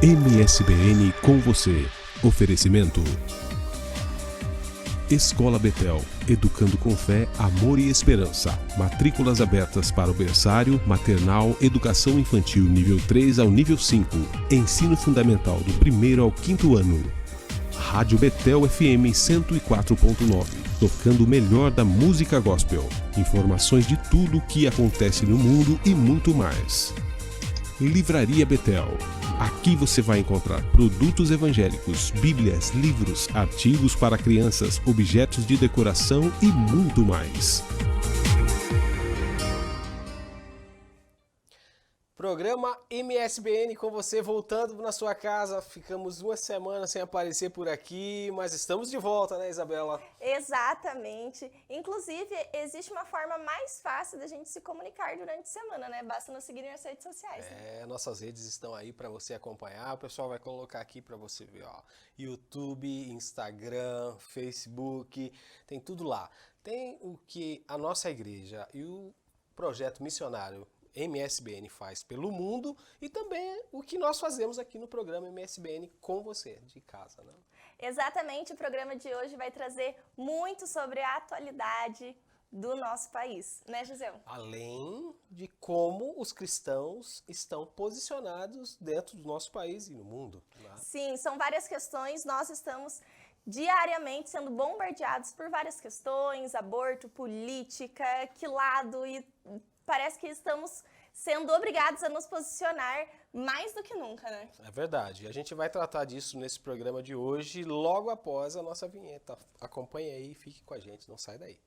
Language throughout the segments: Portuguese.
MSBN com você. Oferecimento. Escola Betel, educando com fé, amor e esperança. Matrículas abertas para o berçário, maternal, educação infantil nível 3 ao nível 5. Ensino fundamental do 1º ao 5º ano. Rádio Betel FM 104.9, tocando o melhor da música gospel. Informações de tudo o que acontece no mundo e muito mais. Livraria Betel. Aqui você vai encontrar produtos evangélicos, bíblias, livros, artigos para crianças, objetos de decoração e muito mais. Programa MSBN com você, voltando na sua casa. Ficamos uma semana sem aparecer por aqui, mas estamos de volta, né, Isabela? Exatamente. Inclusive, existe uma forma mais fácil da gente se comunicar durante a semana, né? Basta nos seguir nas redes sociais. Nossas redes estão aí para você acompanhar. O pessoal vai colocar aqui para você ver, ó. YouTube, Instagram, Facebook, tem tudo lá. Tem o que a nossa igreja e o projeto missionário MSBN faz pelo mundo e também o que nós fazemos aqui no programa MSBN com você, de casa, né? Exatamente, o programa de hoje vai trazer muito sobre a atualidade do nosso país, né, Gisele? Além de como os cristãos estão posicionados dentro do nosso país e no mundo. Né? Sim, são várias questões, nós estamos diariamente sendo bombardeados por várias questões, aborto, política, que lado, e parece que estamos sendo obrigados a nos posicionar mais do que nunca, né? É verdade. A gente vai tratar disso nesse programa de hoje, logo após a nossa vinheta. Acompanhe aí e fique com a gente, não sai daí.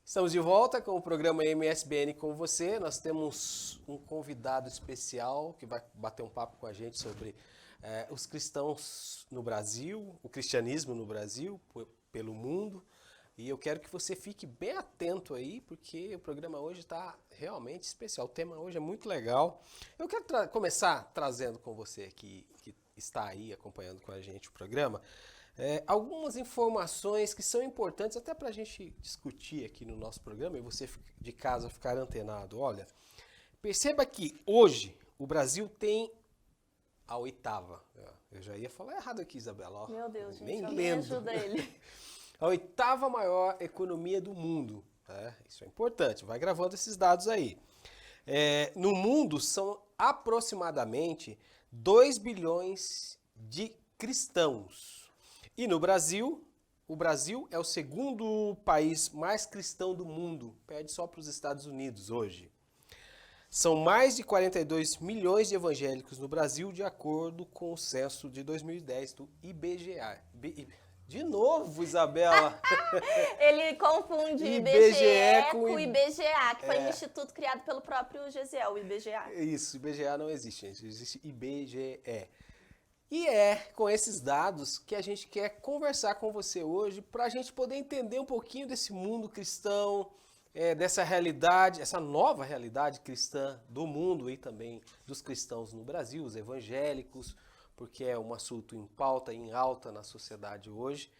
Estamos de volta com o programa MSBN com você. Nós temos um convidado especial que vai bater um papo com a gente sobre os cristãos no Brasil, o cristianismo no Brasil, pelo mundo. E eu quero que você fique bem atento aí, porque o programa hoje está realmente especial. O tema hoje é muito legal. Eu quero começar trazendo com você que está aí acompanhando com a gente o programa, algumas informações que são importantes até para a gente discutir aqui no nosso programa e você de casa ficar antenado. Olha, perceba que hoje o Brasil tem a 8ª. Eu já ia falar errado aqui, Isabela. Meu Deus, gente, nem alguém ajuda ele. A 8ª maior economia do mundo. Isso é importante, vai gravando esses dados aí. No mundo são aproximadamente 2 bilhões de cristãos. E no Brasil, o Brasil é o segundo país mais cristão do mundo, perde só para os Estados Unidos hoje. São mais de 42 milhões de evangélicos no Brasil, de acordo com o censo de 2010 do IBGE. De novo, Isabela! Ele confunde IBGE com o IBGA, que foi um instituto criado pelo próprio Gesiel, o IBGA. Isso, IBGA não existe, gente. Existe IBGE. E é com esses dados que a gente quer conversar com você hoje para a gente poder entender um pouquinho desse mundo cristão, dessa realidade, essa nova realidade cristã do mundo e também dos cristãos no Brasil, os evangélicos, porque é um assunto em pauta, em alta na sociedade hoje.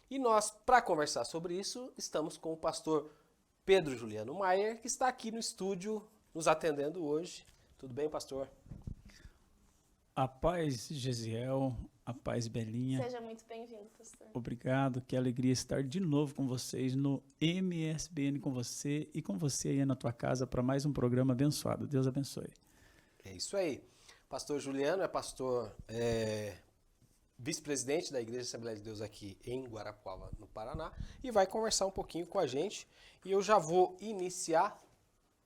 E nós, para conversar sobre isso, estamos com o pastor Pedro Juliano Maier, que está aqui no estúdio nos atendendo hoje. Tudo bem, pastor? A paz, Gesiel, a paz, Belinha. Seja muito bem-vindo, pastor. Obrigado, que alegria estar de novo com vocês no MSBN com você e com você aí na tua casa para mais um programa abençoado. Deus abençoe. É isso aí. Pastor Juliano é pastor vice-presidente da Igreja Assembleia de Deus aqui em Guarapuava, no Paraná, e vai conversar um pouquinho com a gente. E eu já vou iniciar.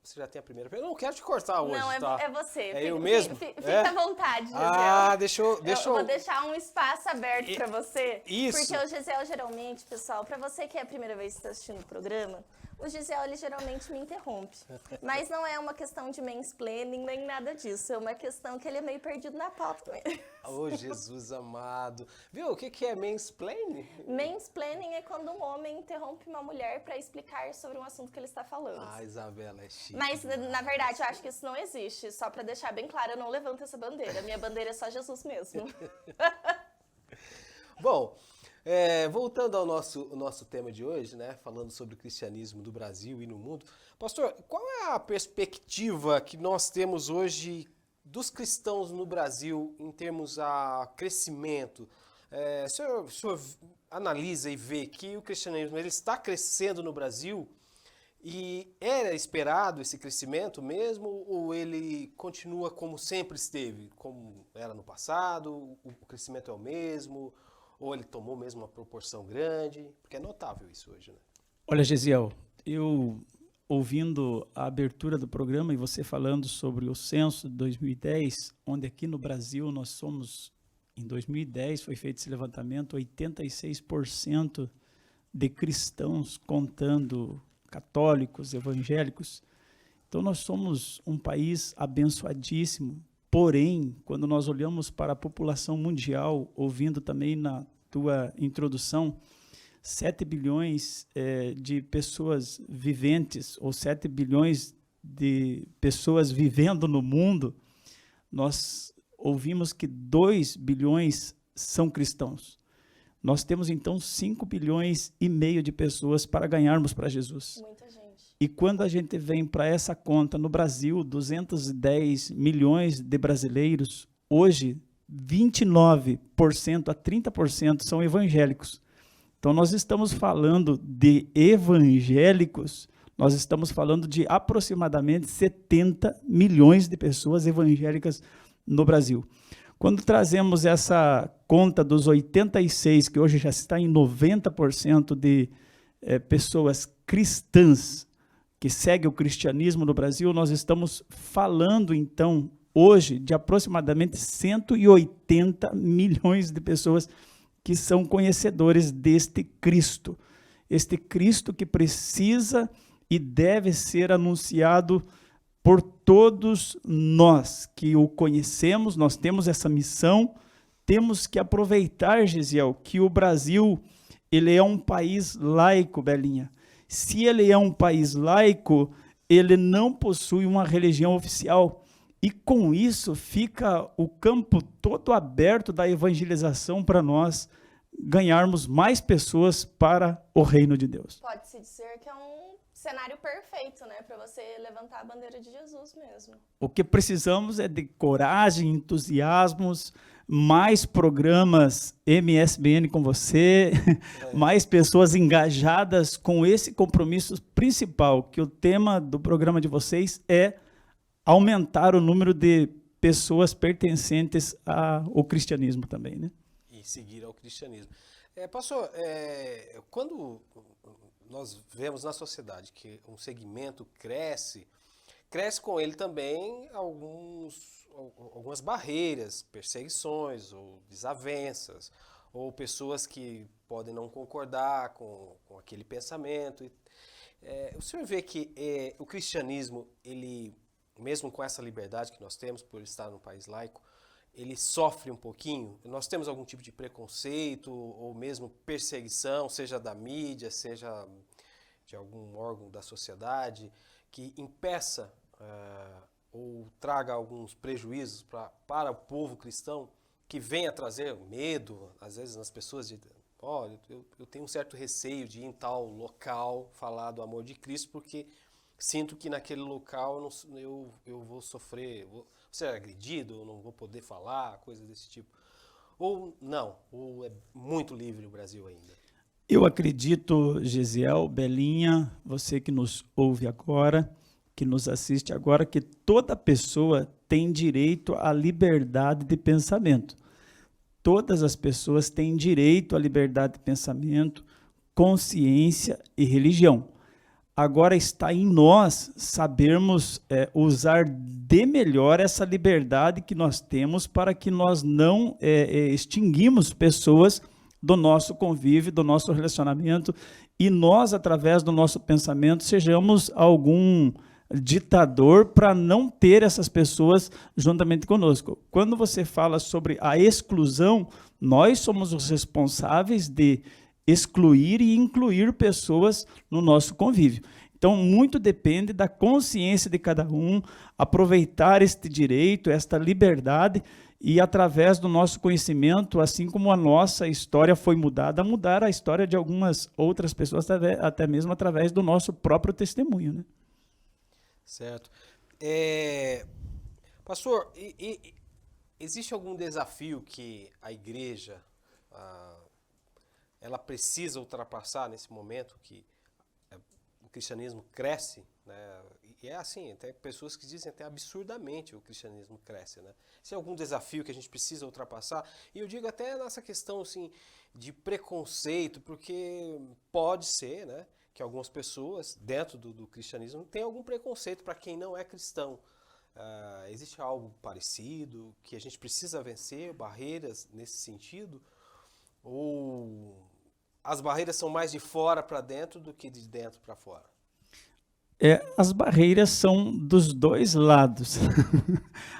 Você já tem a primeira pergunta? Eu não quero te cortar hoje, não, tá? É você. É eu mesmo? Fica à vontade, Gesiel. Deixa eu... Eu vou deixar um espaço aberto para você. Isso. Porque o Gesiel, geralmente, pessoal, para você que é a primeira vez que está assistindo o programa, O Gisel, ele geralmente me interrompe. Mas não é uma questão de mansplaining, nem nada disso. É uma questão que ele é meio perdido na pauta mesmo. Oh, Jesus amado. Viu, o que é mansplaining? Mansplaining é quando um homem interrompe uma mulher para explicar sobre um assunto que ele está falando. Ah, Isabela, é chique. Mas, na verdade, eu acho que isso não existe. Só para deixar bem claro, eu não levanto essa bandeira. Minha bandeira é só Jesus mesmo. Bom, voltando ao nosso tema de hoje, né, falando sobre o cristianismo do Brasil e no mundo, pastor, qual é a perspectiva que nós temos hoje dos cristãos no Brasil em termos a crescimento? O senhor analisa e vê que o cristianismo ele está crescendo no Brasil e era esperado esse crescimento mesmo ou ele continua como sempre esteve, como era no passado, o crescimento é o mesmo? Ou ele tomou mesmo uma proporção grande? Porque é notável isso hoje, né? Olha, Gesiel, eu ouvindo a abertura do programa e você falando sobre o censo de 2010, onde aqui no Brasil nós somos, em 2010 foi feito esse levantamento, 86% de cristãos, contando católicos, evangélicos. Então nós somos um país abençoadíssimo. Porém, quando nós olhamos para a população mundial, ouvindo também na tua introdução, 7 bilhões de pessoas viventes, ou 7 bilhões de pessoas vivendo no mundo, nós ouvimos que 2 bilhões são cristãos. Nós temos, então, 5 bilhões e meio de pessoas para ganharmos para Jesus. Muita gente. E quando a gente vem para essa conta, no Brasil, 210 milhões de brasileiros, hoje 29% a 30% são evangélicos. Então nós estamos falando de evangélicos, nós estamos falando de aproximadamente 70 milhões de pessoas evangélicas no Brasil. Quando trazemos essa conta dos 86, que hoje já está em 90% de pessoas cristãs, que segue o cristianismo no Brasil, nós estamos falando, então, hoje, de aproximadamente 180 milhões de pessoas que são conhecedores deste Cristo. Este Cristo que precisa e deve ser anunciado por todos nós que o conhecemos, nós temos essa missão, temos que aproveitar, Gesiel, que o Brasil, ele é um país laico, Belinha. Se ele é um país laico, ele não possui uma religião oficial. E com isso fica o campo todo aberto da evangelização para nós ganharmos mais pessoas para o reino de Deus. Pode-se dizer que é um cenário perfeito, né, para você levantar a bandeira de Jesus mesmo. O que precisamos é de coragem, entusiasmos, mais programas MSBN com você, mais pessoas engajadas com esse compromisso principal, que o tema do programa de vocês é aumentar o número de pessoas pertencentes ao cristianismo também, né? E seguir ao cristianismo. Pastor, quando nós vemos na sociedade que um segmento cresce com ele também algumas barreiras, perseguições ou desavenças, ou pessoas que podem não concordar com aquele pensamento. O senhor vê que o cristianismo, ele, mesmo com essa liberdade que nós temos por estar num país laico, ele sofre um pouquinho? Nós temos algum tipo de preconceito ou mesmo perseguição, seja da mídia, seja de algum órgão da sociedade, que impeça ou traga alguns prejuízos para o povo cristão, que venha trazer medo, às vezes, nas pessoas de, eu tenho um certo receio de ir em tal local falar do amor de Cristo, porque sinto que naquele local eu vou sofrer, vou ser agredido, eu não vou poder falar, coisas desse tipo. Ou não, ou é muito livre o Brasil ainda? Eu acredito, Gesiel, Belinha, você que nos ouve agora, que nos assiste agora, que toda pessoa tem direito à liberdade de pensamento. Todas as pessoas têm direito à liberdade de pensamento, consciência e religião. Agora está em nós sabermos usar de melhor essa liberdade que nós temos para que nós não extinguimos pessoas do nosso convívio, do nosso relacionamento e nós, através do nosso pensamento, sejamos algum ditador para não ter essas pessoas juntamente conosco. Quando você fala sobre a exclusão, nós somos os responsáveis de excluir e incluir pessoas no nosso convívio. Então, muito depende da consciência de cada um, aproveitar este direito, esta liberdade, e através do nosso conhecimento, assim como a nossa história foi mudada, mudar a história de algumas outras pessoas, até mesmo através do nosso próprio testemunho, né? Certo. Pastor, existe algum desafio que a igreja ela precisa ultrapassar nesse momento que o cristianismo cresce, né? E é assim, tem pessoas que dizem até absurdamente o cristianismo cresce, né? Se é algum desafio que a gente precisa ultrapassar, e eu digo até nessa questão assim, de preconceito, porque pode ser, né, que algumas pessoas dentro do cristianismo têm algum preconceito para quem não é cristão. Existe algo parecido que a gente precisa vencer, barreiras nesse sentido? Ou as barreiras são mais de fora para dentro do que de dentro para fora? As barreiras são dos dois lados.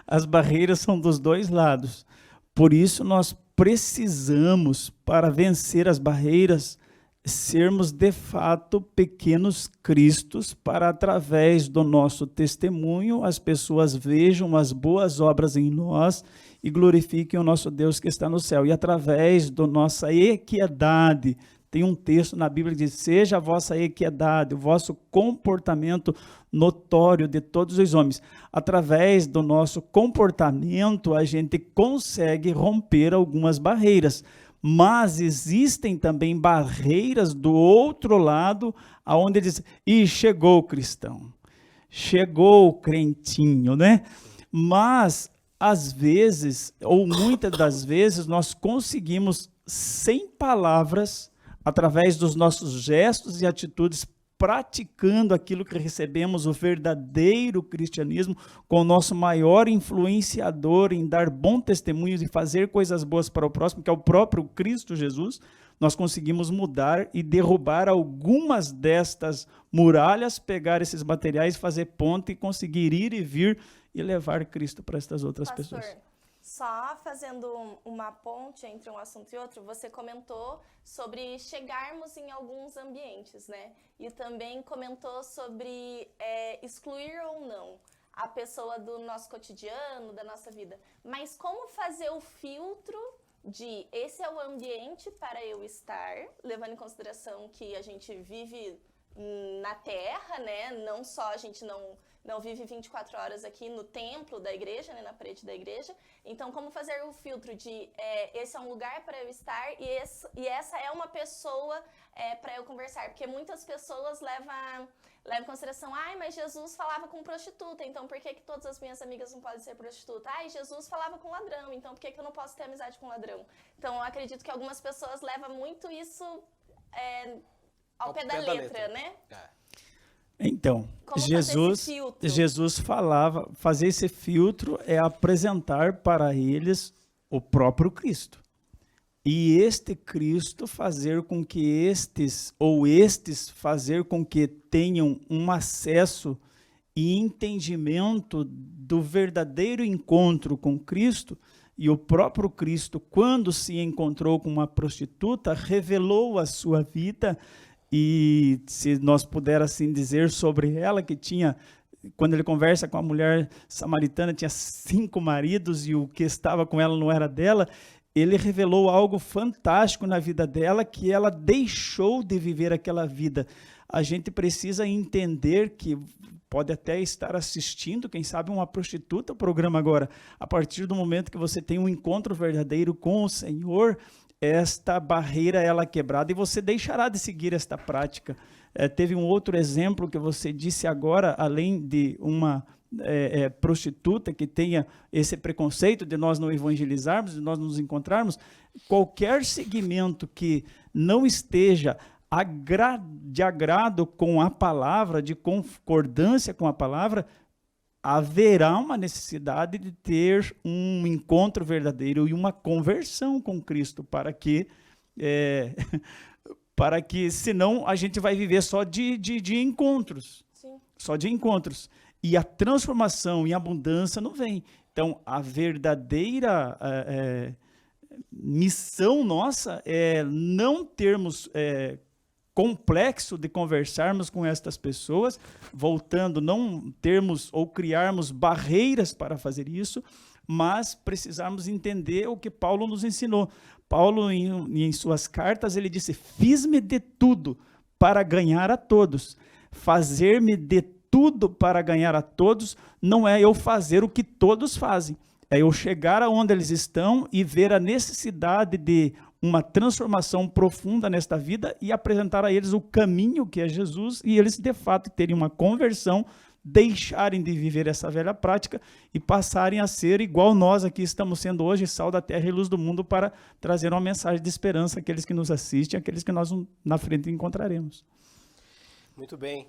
As barreiras são dos dois lados. Por isso nós precisamos, para vencer as barreiras, sermos de fato pequenos cristos, para através do nosso testemunho as pessoas vejam as boas obras em nós e glorifiquem o nosso Deus que está no céu. E através da nossa equidade, tem um texto na Bíblia que diz: seja a vossa equidade, o vosso comportamento notório de todos os homens. Através do nosso comportamento, a gente consegue romper algumas barreiras. Mas existem também barreiras do outro lado, aonde diz: e chegou o cristão, chegou o crentinho, né? Mas, às vezes, ou muitas das vezes, nós conseguimos, sem palavras, através dos nossos gestos e atitudes, praticando aquilo que recebemos, o verdadeiro cristianismo, com o nosso maior influenciador em dar bom testemunho e fazer coisas boas para o próximo, que é o próprio Cristo Jesus, nós conseguimos mudar e derrubar algumas destas muralhas, pegar esses materiais, fazer ponte e conseguir ir e vir e levar Cristo para estas outras Pastor, pessoas. só fazendo uma ponte entre um assunto e outro, você comentou sobre chegarmos em alguns ambientes, né? E também comentou sobre excluir ou não a pessoa do nosso cotidiano, da nossa vida. Mas como fazer o filtro de esse é o ambiente para eu estar, levando em consideração que a gente vive na Terra, né? Não só a gente não vive 24 horas aqui no templo da igreja, né, na parede da igreja. Então, como fazer o filtro de esse é um lugar para eu estar e essa é uma pessoa para eu conversar? Porque muitas pessoas levam em consideração: mas Jesus falava com prostituta, então por que todas as minhas amigas não podem ser prostituta? Jesus falava com ladrão, então por que eu não posso ter amizade com ladrão? Então, eu acredito que algumas pessoas levam muito isso ao pé da letra, né? Então, Jesus falava, fazer esse filtro é apresentar para eles o próprio Cristo. E este Cristo fazer com que estes fazer com que tenham um acesso e entendimento do verdadeiro encontro com Cristo. E o próprio Cristo, quando se encontrou com uma prostituta, revelou a sua vida. E se nós puder assim dizer sobre ela, que tinha, quando ele conversa com a mulher samaritana, tinha 5 maridos e o que estava com ela não era dela, ele revelou algo fantástico na vida dela, que ela deixou de viver aquela vida. A gente precisa entender que pode até estar assistindo, quem sabe, uma prostituta, o programa agora. A partir do momento que você tem um encontro verdadeiro com o Senhor, esta barreira ela é quebrada e você deixará de seguir esta prática. Teve um outro exemplo que você disse agora, além de uma prostituta que tenha esse preconceito de nós não evangelizarmos, de nós nos encontrarmos, qualquer segmento que não esteja de agrado com a palavra, de concordância com a palavra, haverá uma necessidade de ter um encontro verdadeiro e uma conversão com Cristo, para que para que, senão, a gente vai viver só de encontros. Sim. Só de encontros. E a transformação em abundância não vem. Então, a verdadeira missão nossa é não termos complexo de conversarmos com estas pessoas, voltando, não termos ou criarmos barreiras para fazer isso, mas precisarmos entender o que Paulo nos ensinou. Paulo, em suas cartas, ele disse: fiz-me de tudo para ganhar a todos. Fazer-me de tudo para ganhar a todos não é eu fazer o que todos fazem, é eu chegar aonde eles estão e ver a necessidade de uma transformação profunda nesta vida e apresentar a eles o caminho que é Jesus, e eles de fato terem uma conversão, deixarem de viver essa velha prática e passarem a ser igual nós aqui estamos sendo hoje, sal da terra e luz do mundo, para trazer uma mensagem de esperança àqueles que nos assistem, àqueles que nós na frente encontraremos. Muito bem.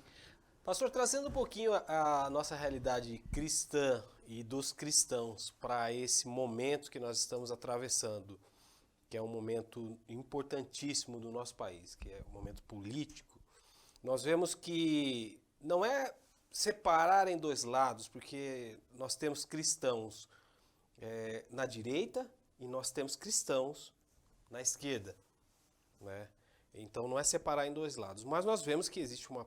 Pastor, trazendo um pouquinho a nossa realidade cristã e dos cristãos para esse momento que nós estamos atravessando, que é um momento importantíssimo do nosso país, que é um momento político, nós vemos que não é separar em dois lados, porque nós temos cristãos na direita e nós temos cristãos na esquerda, né? Então não é separar em dois lados, mas nós vemos que existe uma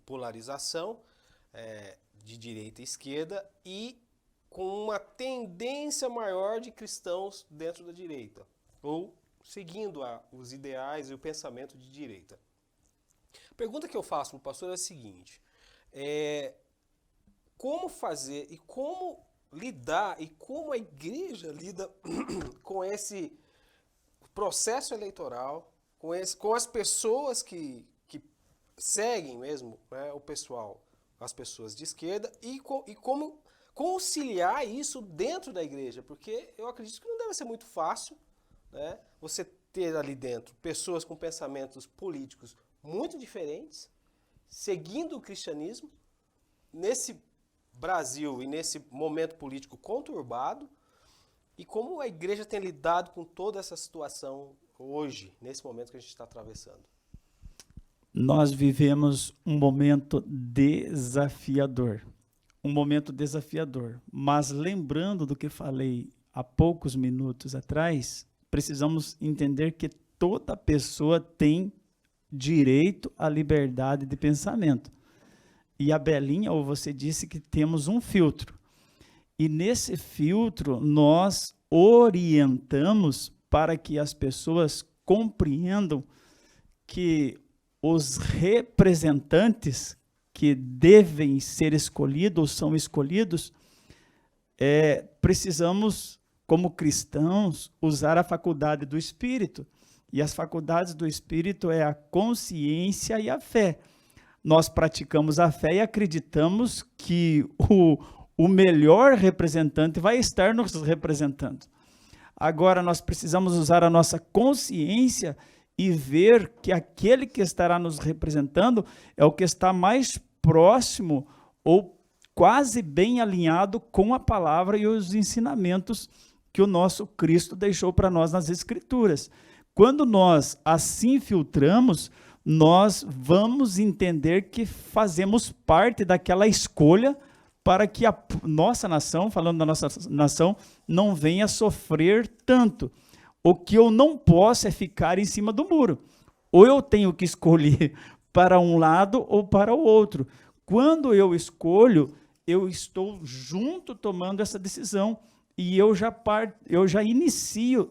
polarização de direita e esquerda e com uma tendência maior de cristãos dentro da direita, ou seguindo os ideais e o pensamento de direita. A pergunta que eu faço para o pastor é a seguinte: como fazer e como lidar e como a igreja lida com esse processo eleitoral, com as pessoas que seguem mesmo, né, o pessoal, as pessoas de esquerda, e como conciliar isso dentro da igreja, porque eu acredito que não deve ser muito fácil, né, você ter ali dentro pessoas com pensamentos políticos muito diferentes, seguindo o cristianismo, nesse Brasil e nesse momento político conturbado, e como a igreja tem lidado com toda essa situação hoje, nesse momento que a gente está atravessando. Nós vivemos um momento desafiador, mas lembrando do que falei há poucos minutos atrás, precisamos entender que toda pessoa tem direito à liberdade de pensamento. E a Belinha, ou você disse que temos um filtro. E nesse filtro nós orientamos para que as pessoas compreendam que os representantes que devem ser escolhidos ou são escolhidos, precisamos, como cristãos, usar a faculdade do Espírito. E as faculdades do Espírito é a consciência e a fé. Nós praticamos a fé e acreditamos que o melhor representante vai estar nos representando. Agora, nós precisamos usar a nossa consciência e ver que aquele que estará nos representando é o que está mais próximo ou quase bem alinhado com a palavra e os ensinamentos que o nosso Cristo deixou para nós nas Escrituras. Quando nós assim filtramos, nós vamos entender que fazemos parte daquela escolha para que a nossa nação, falando da nossa nação, não venha sofrer tanto. O que eu não posso é ficar em cima do muro. Ou eu tenho que escolher para um lado ou para o outro. Quando eu escolho, eu estou junto tomando essa decisão e eu já inicio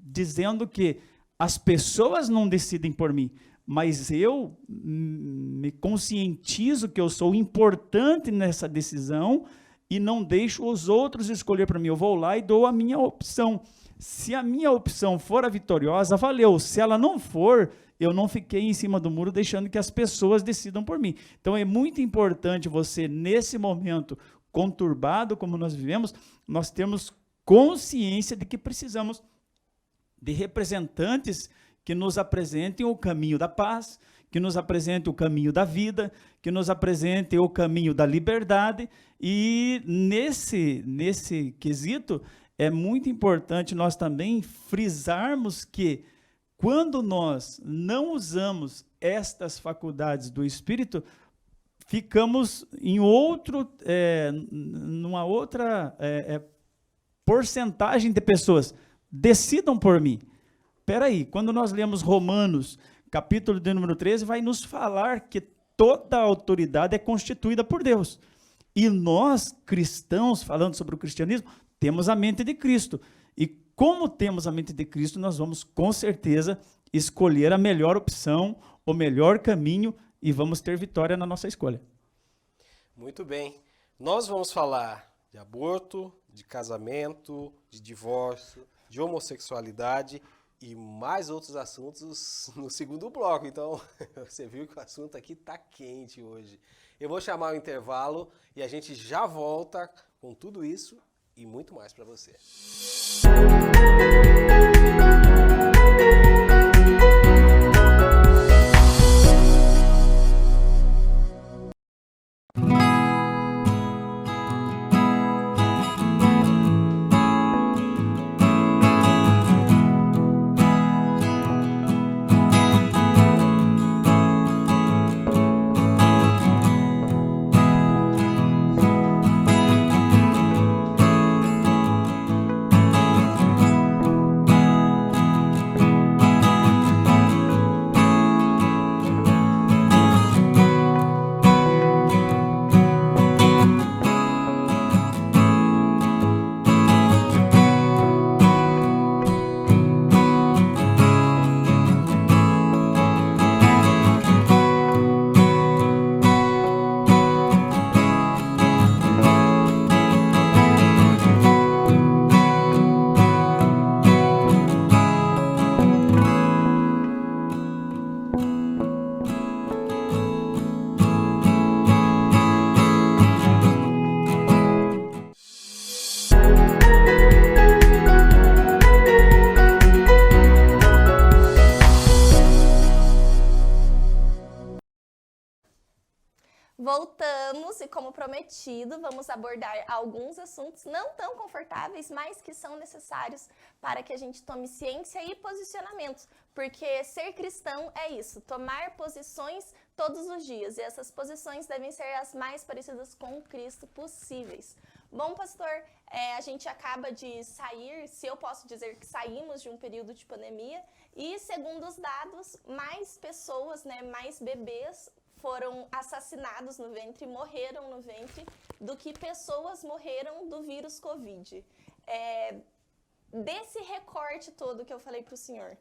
dizendo que as pessoas não decidem por mim, mas eu me conscientizo que eu sou importante nessa decisão e não deixo os outros escolher para mim. Eu vou lá e dou a minha opção. Se a minha opção for a vitoriosa, valeu. Se ela não for, eu não fiquei em cima do muro deixando que as pessoas decidam por mim. Então é muito importante você, nesse momento conturbado como nós vivemos, nós temos consciência de que precisamos de representantes que nos apresentem o caminho da paz, que nos apresentem o caminho da vida, que nos apresentem o caminho da liberdade. E nesse quesito, é muito importante nós também frisarmos que Quando nós não usamos estas faculdades do Espírito, ficamos em numa outra porcentagem de pessoas. Decidam por mim. Espera aí, quando nós lemos Romanos, capítulo de número 13, vai nos falar que toda a autoridade é constituída por Deus. E nós, cristãos, falando sobre o cristianismo, temos a mente de Cristo. E como temos a mente de Cristo, nós vamos, com certeza, escolher a melhor opção, o melhor caminho, e vamos ter vitória na nossa escolha. Muito bem. Nós vamos falar de aborto, de casamento, de divórcio, de homossexualidade e mais outros assuntos no segundo bloco. Então, você viu que o assunto aqui está quente hoje. Eu vou chamar o intervalo e a gente já volta com tudo isso e muito mais para você. Voltamos e, como prometido, vamos abordar alguns assuntos não tão confortáveis, mas que são necessários para que a gente tome ciência e posicionamentos, porque ser cristão é isso, tomar posições todos os dias, e essas posições devem ser as mais parecidas com Cristo possíveis. Bom, pastor, a gente acaba de sair, se eu posso dizer que saímos de um período de pandemia, e segundo os dados, mais pessoas, mais bebês foram assassinados no ventre, morreram no ventre, do que pessoas morreram do vírus Covid. Desse recorte todo que eu falei para o senhor,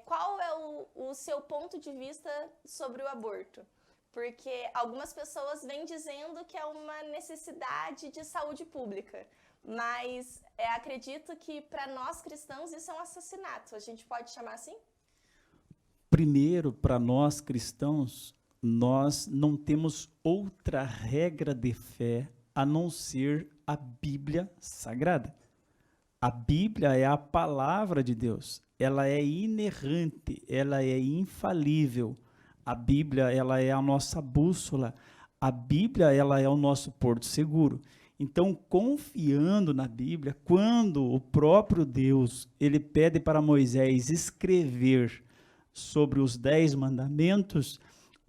qual é o seu ponto de vista sobre o aborto? Porque algumas pessoas vêm dizendo que é uma necessidade de saúde pública, mas acredito que para nós cristãos isso é um assassinato, a gente pode chamar assim? Primeiro, para nós cristãos, nós não temos outra regra de fé a não ser a Bíblia Sagrada. A Bíblia é a palavra de Deus, ela é inerrante, ela é infalível. A Bíblia, ela é a nossa bússola, a Bíblia, ela é o nosso porto seguro. Então, confiando na Bíblia, quando o próprio Deus, ele pede para Moisés escrever sobre os 10 mandamentos,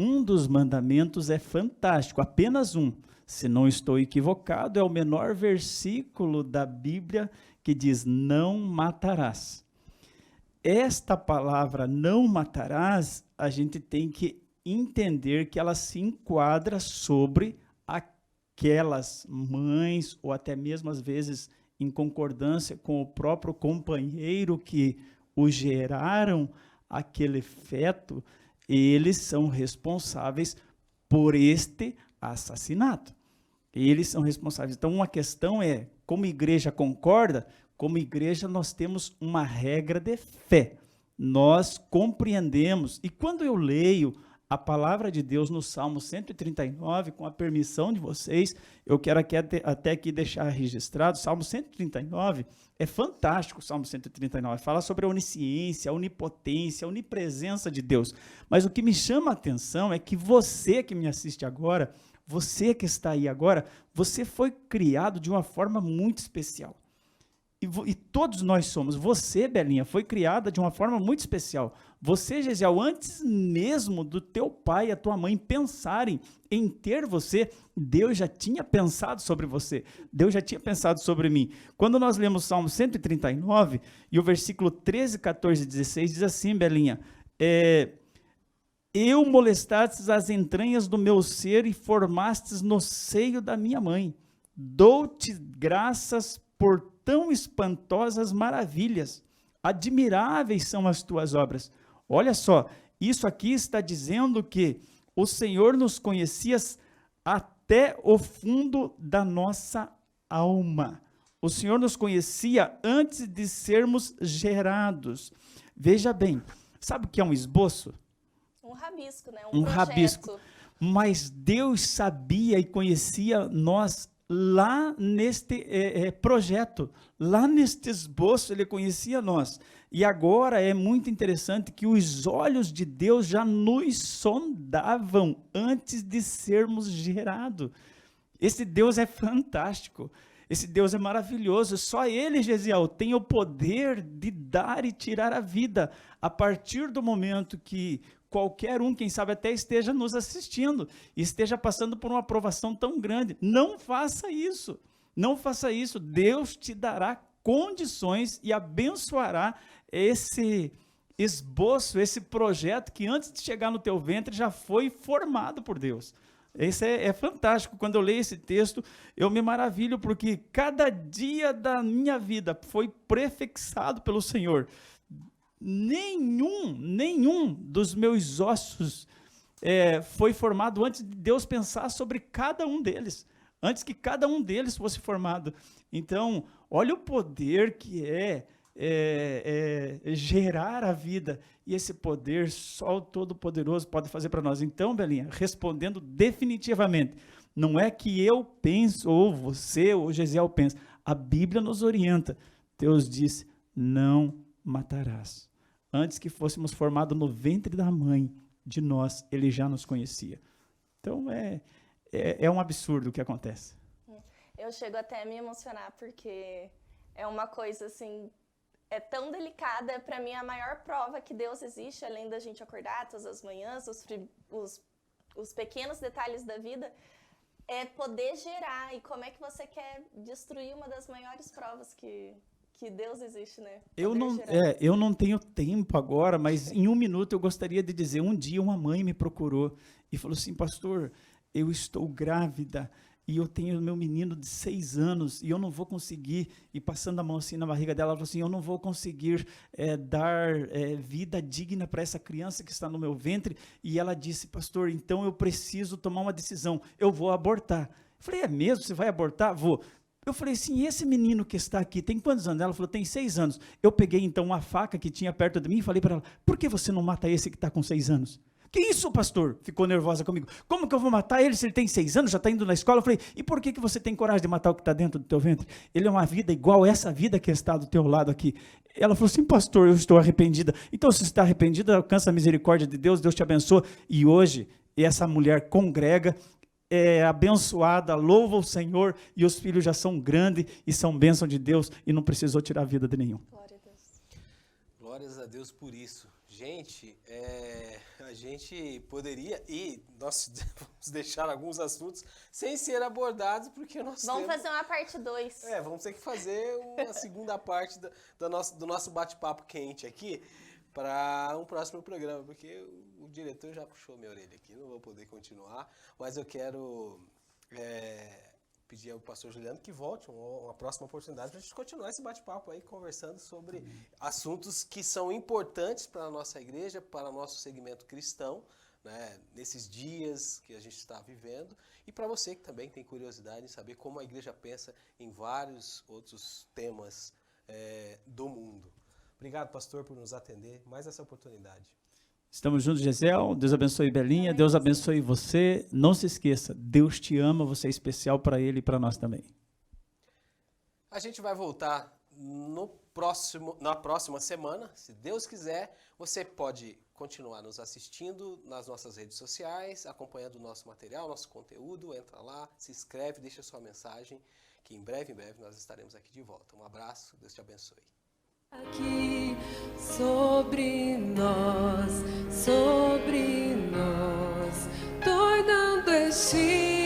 um dos mandamentos é fantástico, apenas um. Se não estou equivocado, é o menor versículo da Bíblia que diz, não matarás. Esta palavra, não matarás, a gente tem que entender que ela se enquadra sobre aquelas mães, ou até mesmo às vezes em concordância com o próprio companheiro que o geraram, aquele feto, eles são responsáveis por este assassinato. Eles são responsáveis. Então, uma questão é, como igreja concorda? Como igreja, nós temos uma regra de fé. Nós compreendemos. E quando eu leio a palavra de Deus no Salmo 139, com a permissão de vocês, eu quero até aqui deixar registrado, Salmo 139, é fantástico o Salmo 139, fala sobre a onisciência, a onipotência, a onipresença de Deus. Mas o que me chama a atenção é que você que me assiste agora, você que está aí agora, você foi criado de uma forma muito especial. E todos nós somos. Você, Belinha, foi criada de uma forma muito especial. Você, Gesiel, antes mesmo do teu pai e a tua mãe pensarem em ter você, Deus já tinha pensado sobre você. Deus já tinha pensado sobre mim. Quando nós lemos Salmo 139, e o versículo 13, 14 e 16, diz assim, Belinha, eu molestastes as entranhas do meu ser e formastes no seio da minha mãe. Dou-te graças por tão espantosas maravilhas. Admiráveis são as tuas obras. Olha só, isso aqui está dizendo que o Senhor nos conhecia até o fundo da nossa alma. O Senhor nos conhecia antes de sermos gerados. Veja bem, sabe o que é um esboço? Um rabisco, né? Um projeto. rabisco. Mas Deus sabia e conhecia nós lá neste projeto, lá neste esboço, ele conhecia nós. E agora é muito interessante que os olhos de Deus já nos sondavam antes de sermos gerados. Esse Deus é fantástico, esse Deus é maravilhoso. Só Ele, Gesiel, tem o poder de dar e tirar a vida. A partir do momento que qualquer um, quem sabe até esteja nos assistindo, esteja passando por uma provação tão grande, não faça isso, não faça isso. Deus te dará condições e abençoará esse esboço, esse projeto que antes de chegar no teu ventre já foi formado por Deus. Isso é fantástico. Quando eu leio esse texto, eu me maravilho, porque cada dia da minha vida foi prefixado pelo Senhor. Nenhum dos meus ossos foi formado antes de Deus pensar sobre cada um deles, antes que cada um deles fosse formado. Então, olha o poder que é gerar a vida, e esse poder só o Todo-Poderoso pode fazer para nós. Então, Belinha, respondendo definitivamente, não é que eu penso, ou você, ou Gesiel pensa, a Bíblia nos orienta. Deus disse, não matarás. Antes que fôssemos formados no ventre da mãe de nós, ele já nos conhecia. Então, é um absurdo o que acontece. Eu chego até a me emocionar, porque é uma coisa, assim, é tão delicada. Para mim, a maior prova que Deus existe, além da gente acordar todas as manhãs, os pequenos detalhes da vida, é poder gerar. E como é que você quer destruir uma das maiores provas que Deus existe, né? Eu não tenho tempo agora, mas em um minuto eu gostaria de dizer, um dia uma mãe me procurou e falou assim, pastor, eu estou grávida e eu tenho meu menino de 6 anos e eu não vou conseguir, e passando a mão assim na barriga dela, ela falou assim, eu não vou conseguir dar vida digna para essa criança que está no meu ventre. E ela disse, pastor, então eu preciso tomar uma decisão, eu vou abortar. Eu falei, é mesmo? Você vai abortar? Vou. Eu falei assim, esse menino que está aqui, tem quantos anos? Ela falou, tem 6 anos. Eu peguei então uma faca que tinha perto de mim e falei para ela, por que você não mata esse que está com 6 anos? Que isso, pastor? Ficou nervosa comigo. Como que eu vou matar ele se ele tem 6 anos, já está indo na escola? Eu falei, e por que você tem coragem de matar o que está dentro do teu ventre? Ele é uma vida igual essa vida que está do teu lado aqui. Ela falou assim, pastor, eu estou arrependida. Então, se você está arrependida, alcança a misericórdia de Deus, Deus te abençoa. E hoje, essa mulher congrega, é abençoada, louva o Senhor, e os filhos já são grandes e são bênção de Deus e não precisou tirar a vida de nenhum. Glória a Deus. Glórias a Deus por isso. Gente, a gente poderia, e nós vamos deixar alguns assuntos sem ser abordados, porque nós Vamos fazer uma parte 2. vamos ter que fazer uma segunda parte do nosso bate-papo quente aqui, para um próximo programa, porque o diretor já puxou minha orelha aqui, não vou poder continuar, mas eu quero pedir ao pastor Juliano que volte uma próxima oportunidade para a gente continuar esse bate-papo aí, conversando sobre assuntos que são importantes para a nossa igreja, para o nosso segmento cristão, né, nesses dias que a gente está vivendo, e para você que também tem curiosidade em saber como a igreja pensa em vários outros temas do mundo. Obrigado, pastor, por nos atender mais essa oportunidade. Estamos juntos, Gesiel. Deus abençoe Belinha. Deus abençoe você. Não se esqueça, Deus te ama, você é especial para Ele e para nós também. A gente vai voltar na próxima semana, se Deus quiser. Você pode continuar nos assistindo nas nossas redes sociais, acompanhando o nosso material, nosso conteúdo. Entra lá, se inscreve, deixa sua mensagem, que em breve nós estaremos aqui de volta. Um abraço, Deus te abençoe. Aqui sobre nós, tornando este